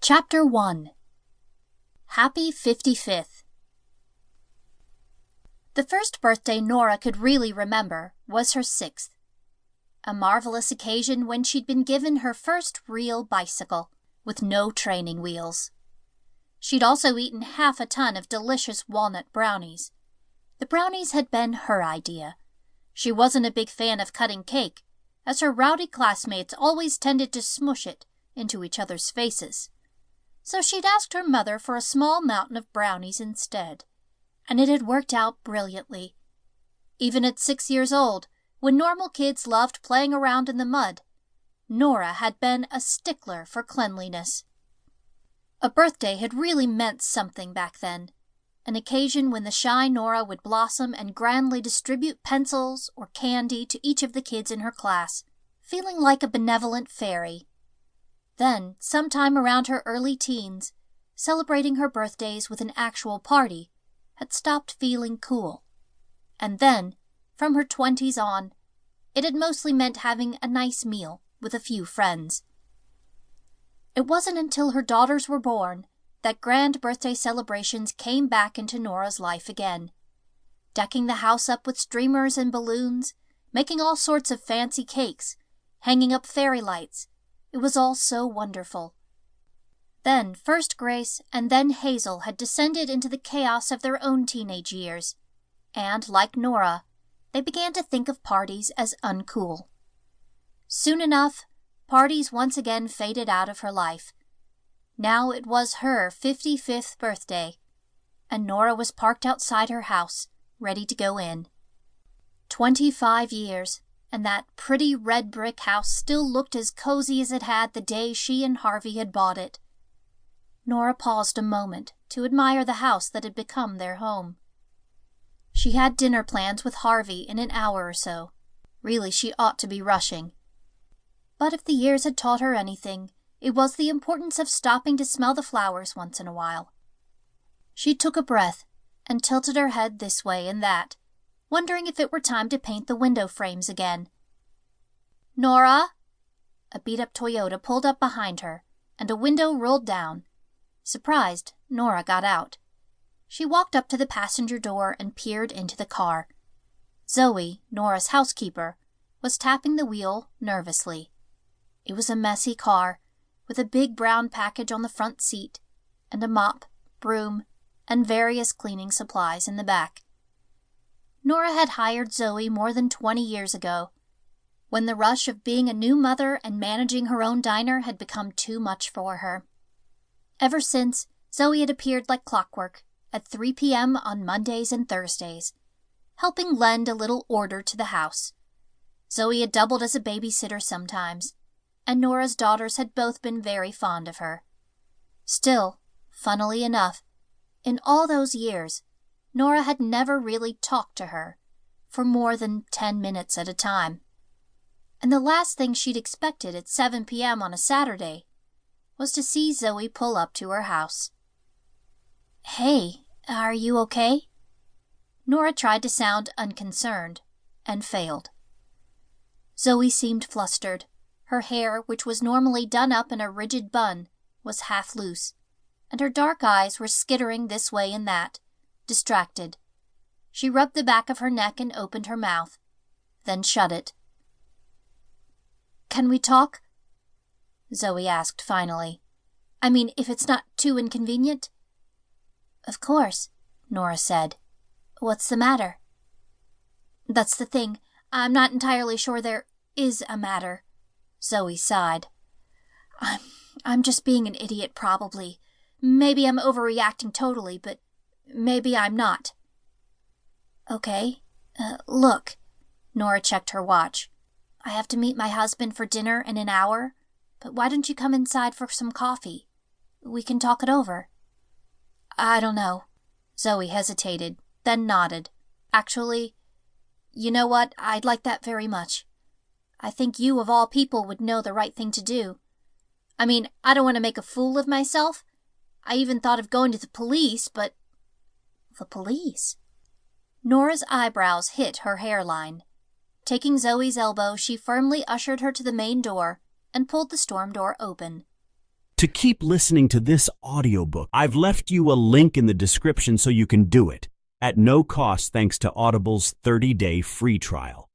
Chapter 1. Happy 55th. The first birthday Nora could really remember was her 6th. A marvelous occasion when she'd been given her first real bicycle, with no training wheels. She'd also eaten half a ton of delicious walnut brownies. The brownies had been her idea. She wasn't a big fan of cutting cake, as her rowdy classmates always tended to smush it into each other's faces. So she'd asked her mother for a small mountain of brownies instead, and it had worked out brilliantly. Even at 6 years old, when normal kids loved playing around in the mud, Nora had been a stickler for cleanliness. A birthday had really meant something back then, an occasion when the shy Nora would blossom and grandly distribute pencils or candy to each of the kids in her class, feeling like a benevolent fairy. Then, sometime around her early teens, celebrating her birthdays with an actual party had stopped feeling cool. And then, from her 20s on, it had mostly meant having a nice meal with a few friends. It wasn't until her daughters were born that grand birthday celebrations came back into Nora's life again. Decking the house up with streamers and balloons, making all sorts of fancy cakes, hanging up fairy lights. It was all so wonderful. Then first Grace and then Hazel had descended into the chaos of their own teenage years, and, like Nora, they began to think of parties as uncool. Soon enough, parties once again faded out of her life. Now it was her 55th birthday, and Nora was parked outside her house, ready to go in. 25 years. And that pretty red brick house still looked as cozy as it had the day she and Harvey had bought it. Nora paused a moment to admire the house that had become their home. She had dinner plans with Harvey in an hour or so. Really, she ought to be rushing. But if the years had taught her anything, it was the importance of stopping to smell the flowers once in a while. She took a breath and tilted her head this way and that, wondering if it were time to paint the window frames again. "Nora!" A beat-up Toyota pulled up behind her, and a window rolled down. Surprised, Nora got out. She walked up to the passenger door and peered into the car. Zoe, Nora's housekeeper, was tapping the wheel nervously. It was a messy car, with a big brown package on the front seat, and a mop, broom, and various cleaning supplies in the back. Nora had hired Zoe more than 20 years ago, when the rush of being a new mother and managing her own diner had become too much for her. Ever since, Zoe had appeared like clockwork at 3 p.m. on Mondays and Thursdays, helping lend a little order to the house. Zoe had doubled as a babysitter sometimes, and Nora's daughters had both been very fond of her. Still, funnily enough, in all those years, Nora had never really talked to her, for more than 10 minutes at a time. And the last thing she'd expected at 7 p.m. on a Saturday was to see Zoe pull up to her house. "Hey, are you okay?" Nora tried to sound unconcerned, and failed. Zoe seemed flustered. Her hair, which was normally done up in a rigid bun, was half loose, and her dark eyes were skittering this way and that, distracted. She rubbed the back of her neck and opened her mouth, then shut it. "Can we talk?" Zoe asked finally. "I mean, if it's not too inconvenient?" "Of course," Nora said. "What's the matter?" "That's the thing. I'm not entirely sure there is a matter." Zoe sighed. I'm just being an idiot, probably. Maybe I'm overreacting totally, but maybe I'm not." "Okay. Look." Nora checked her watch. "I have to meet my husband for dinner in an hour, but why don't you come inside for some coffee? We can talk it over." "I don't know." Zoe hesitated, then nodded. "Actually, you know what? I'd like that very much. I think you, of all people, would know the right thing to do. I mean, I don't want to make a fool of myself. I even thought of going to the police, but—" "The police?" Nora's eyebrows hit her hairline. Taking Zoe's elbow, she firmly ushered her to the main door and pulled the storm door open. To keep listening to this audiobook, I've left you a link in the description so you can do it, at no cost thanks to Audible's 30-day free trial.